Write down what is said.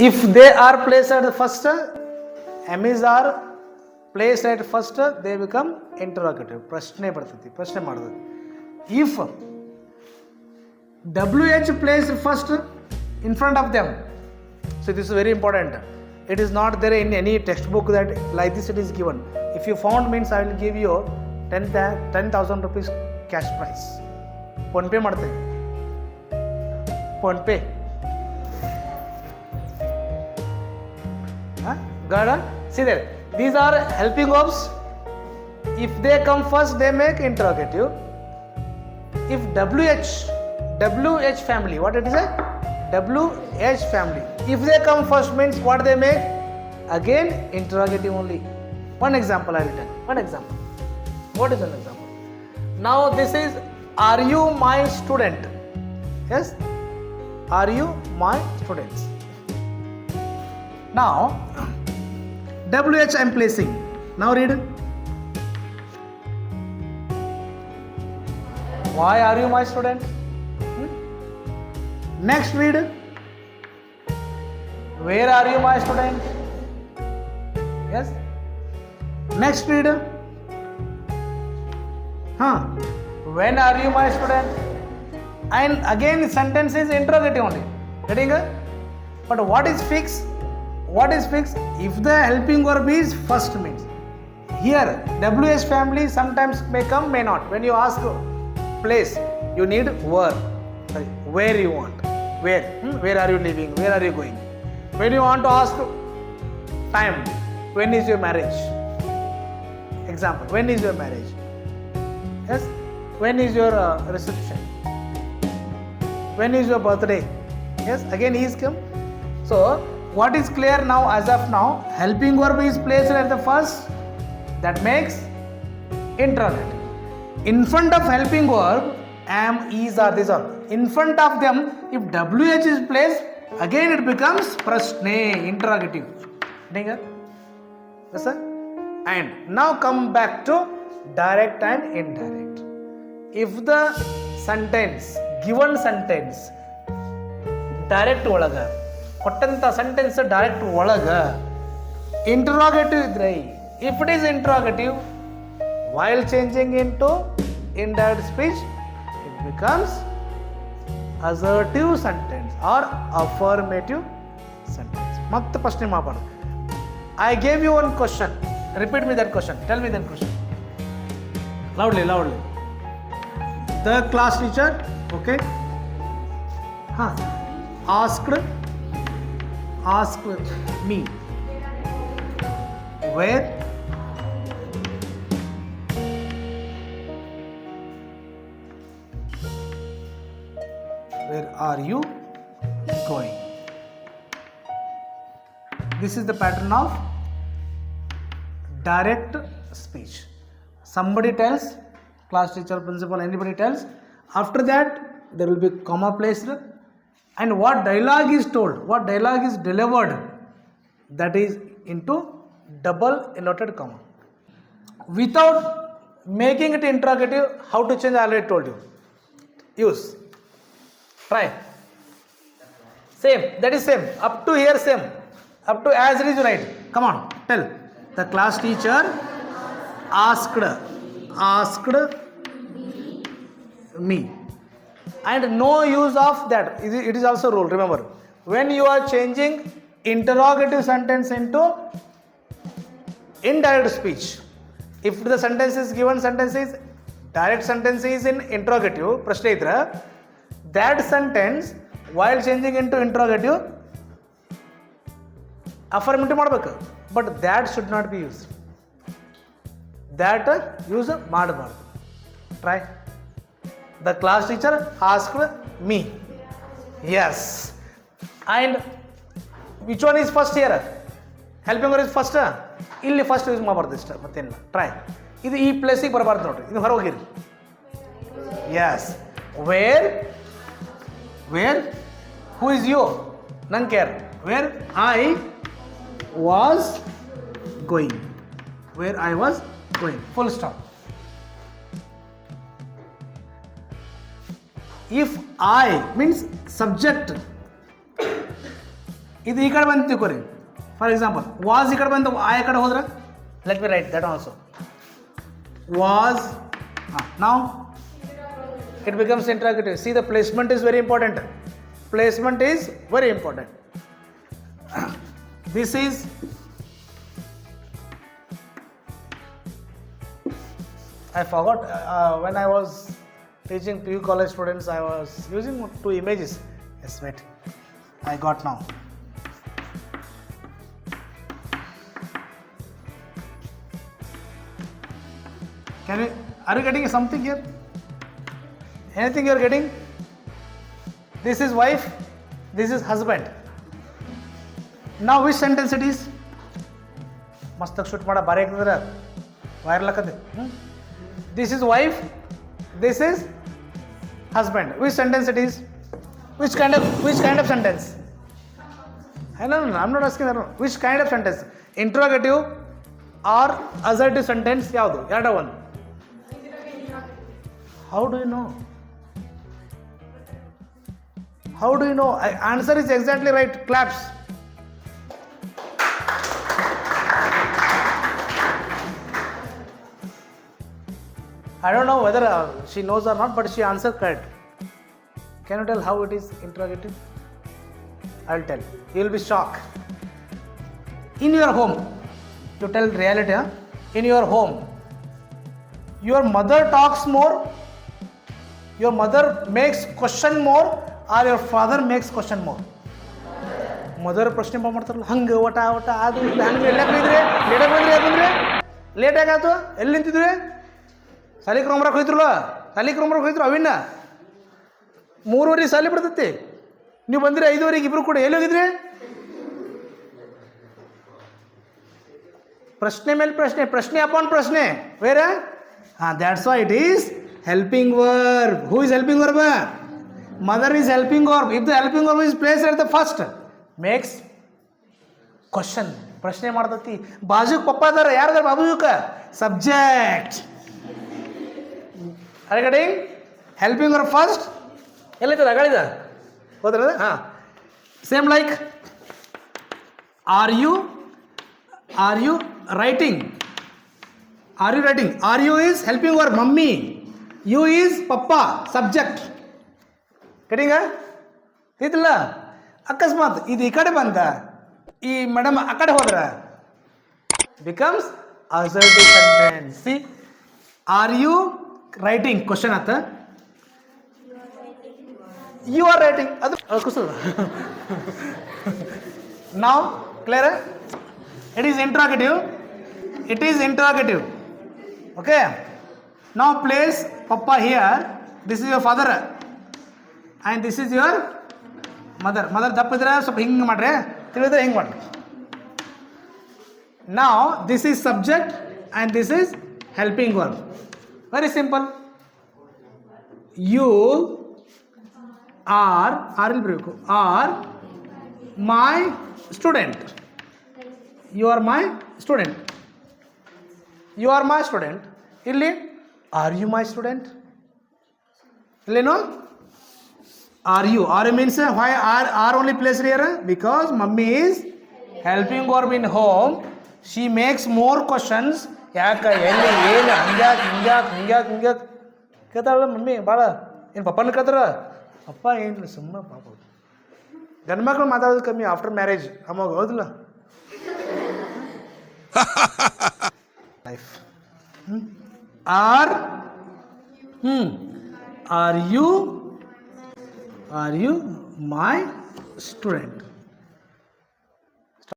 If they are placed at the first, M's are placed at first, they become interrogative. ಪ್ರಶ್ನೆ ಬರ್ತೈತಿ, ಪ್ರಶ್ನೆ ಮಾಡೋದು. If WH placed first in front of them, so this is very important. It is not there in any textbook that like this it is given. If you found means I will give you 10,000 rupees cash prize. Phone pay ಮಾಡ್ತೇವೆ. Phone pay. Got it? See there. These are helping verbs. If they come first, they make interrogative. If WH family, what it is? WH family. If they come first means what they make? Again interrogative only. One example I will tell. One example. What is an example? Now this is, are you my student? Yes? Are you my students? Now WH I am placing. Now read. Why are you my student? Next read. Where are you my student? Yes. Next read. When are you my student? And again sentence is interrogative only. Getting it? But what is fixed? What is fixed? If the helping verb is first means. Here WH family sometimes may come, may not. When you ask place, you need where. Sorry, where you want. Where? Where are you living? Where are you going? When you want to ask time, when is your marriage? Example, when is your marriage? Yes? When is your reception? When is your birthday? Yes? Again he is come. So what is clear now as of now? Helping verb is placed at the first. That makes interrogative. In front of helping verb, am, is, are, these are. In front of them, if WH is placed, again it becomes prashne, interrogative. Yes, sir? And now come back to direct and indirect. If the sentence, given sentence, direct ಒಳಗ ಕೊಟ್ಟಂತ sentence direct ಒಳಗ interrogative ಇದ್ರೆ, if it is interrogative while changing into indirect speech, it becomes assertive sentence or affirmative sentence. ಮತ್ತೆ ಪ್ರಶ್ನೆ ಮಾಡಬಾರ್ದು. I gave you one question. Repeat me that question. Tell me that question. Loudly. The class teacher, okay, asked me where are you going? This is the pattern of direct speech. Somebody tells, class teacher, principal, anybody tells. After that there will be comma placed, and what dialogue is told, what dialogue is delivered, that is into double inverted comma. Without making it interrogative, how to change I already told you. Use. Try. Same. That is same. Up to here same. Up to as it is right. Come on. Tell. The class teacher asked me. And no use of that. It is also rule. Remember. When you are changing interrogative sentence into indirect speech. If the sentence is given, sentence is direct sentence is in interrogative. Prashne idra. That sentence while changing into interrogative affirmative ಮಾಡಬೇಕು, but that should not be used. That use ಮಾಡಬಾರ್ದು. Try. The class teacher asked me. Yes. And which one is first here? Helping verb is first. ಇಲ್ಲಿ first use ಮಾಡಬಾರ್ದು ಇಷ್ಟ, ಮತ್ತೇನಿಲ್ಲ. Try. ಇದು ಈ ಪ್ಲೇಸಿಗೆ ಬರಬಾರ್ದು ನೋಡ್ರಿ, ಇದು ಹೊರ ಹೋಗಿರಿ. Yes. Where? Who is you? None care. Where I was going. Where I was going. Full stop. if I means subject, ಇದು ಈ ಕಡೆ ಬಂದು ತಿಳ್ಕೊರಿ. ಫಾರ್ ಎಕ್ಸಾಂಪಲ್ ವಾಸ್ ಈ ಕಡೆ ಬಂದು I ಕಡೆ ಹೋದ್ರೆ, let me right that also. Was, now it becomes interrogative. See, the placement is very important. Placement is very important. This is I forgot when I was teaching PU college students, I was using two images. Yes, wait, I got now. Are you getting something here? Anything you are getting? This is wife, this is husband. Now which sentence it is? Mastak shoot mada bare ekadra viral akade. This is wife, this is husband. Which sentence it is? Which kind of sentence? I know, I'm not asking that. Which kind of sentence? Interrogative or assertive sentence? Yavadu? Yada one. How do you know? How do you know? Answer is exactly right. Claps. I don't know whether she knows or not, but she answered correct. Can you tell how it is interrogative? I'll tell. You will be shocked. In your home, you tell reality, huh? In your home, your mother talks more, your mother makes question more, or your father makes question more? Mother ಪ್ರಶ್ನೆ ಮಾಡ್ತಾರಲ್ಲ, ಹಂಗೆ ಒಟ ಅದು ಹಂಗೆ ಎಲ್ಲ ಬಂದ್ರೆ ಲೇಟಾಗಿ ಬಂದ್ರಿ ಯಾಕಂದ್ರೆ ಲೇಟಾಗಿ ಆಯ್ತು. ಎಲ್ಲಿ ನಿಂತಿದ್ರಿ? ಸಾಲಿಕ್ರಮರಾಗ ಹೋಯ್ತಿರು ಅವಿನ್ನ 3:30 ಸಾಲಿ ಬಿಡ್ತೈತಿ. ನೀವು ಬಂದಿರಿ 5:30 ಇಬ್ರು ಕೂಡ. ಎಲ್ಲಿ ಹೋಗಿದ್ರಿ? ಪ್ರಶ್ನೆ ಮೇಲೆ ಪ್ರಶ್ನೆ ಅಪಾನ್ ಪ್ರಶ್ನೆ. ವೇರ that's why it is helping verb. Who is helping verb? Mother is helping verb. If the helping verb is placed at the first, makes question. ಪ್ರಶ್ನೆ ಮಾಡ್ತತಿ. ಬಾಜುಕ್ ಪಪ್ಪ ಅದಾರ, ಯಾರದಾರ ಬಾಜುಕ? Subject. Are you getting? Helping verb first. ಎಲ್ಲೈತದ ಅಗಳಿದ ಹೋದ್ರದ? Same like are you writing? Are you writing? Are you is helping verb mummy. You is papa, subject. Getting? ಇದಿಲ್ಲ. ಅಕಸ್ಮಾತ್ ಇದು ಈ ಕಡೆ ಬಂದ, ಈ ಮೇಡಮ್ ಆ ಕಡೆ ಹೋದ್ರ, becomes assertive sentence. See, are you writing? Question ಆತ. You are writing. ಅದು ಕುಸು. Now clear? It is interrogative. Okay. Now place papa here. This is your father and this is your mother. ದಪ್ಪಿದ್ರೆ ಸ್ವಲ್ಪ ಹಿಂಗೆ ಮಾಡ್ರೆ, ತಿಳಿದ್ರೆ ಹಿಂಗೆ ಮಾಡ್ರಿ. Now this is subject and this is helping verb. Very simple. You are my student. You are my student. ಇಲ್ಲಿ are you my student? ಇಲ್ಲೇನು? Are you means why are only placed here? Because mummy is helping verb in home. She makes more questions. ಯಾಕ ಎಲ್ಲಿ ಏನು ಹಿಂಗ್ಯಾಕೆ ಕೇಳ್ತಾಳ mummy ಭಾಳ. ಏನು ಪಪ್ಪನ ಕೇಳ್ತಾರ? ಅಪ್ಪ ಏನಿಲ್ಲ, ಸುಮ್ಮನೆ ಪಾಪ. ಗಂಡು ಮಕ್ಕಳು ಮಾತಾಡೋದು ಕಮ್ಮಿ ಆಫ್ಟರ್ ಮ್ಯಾರೇಜ್. ಅಮ್ಮಾಗ ಹೌದಿಲ್ಲ life. Are you my student?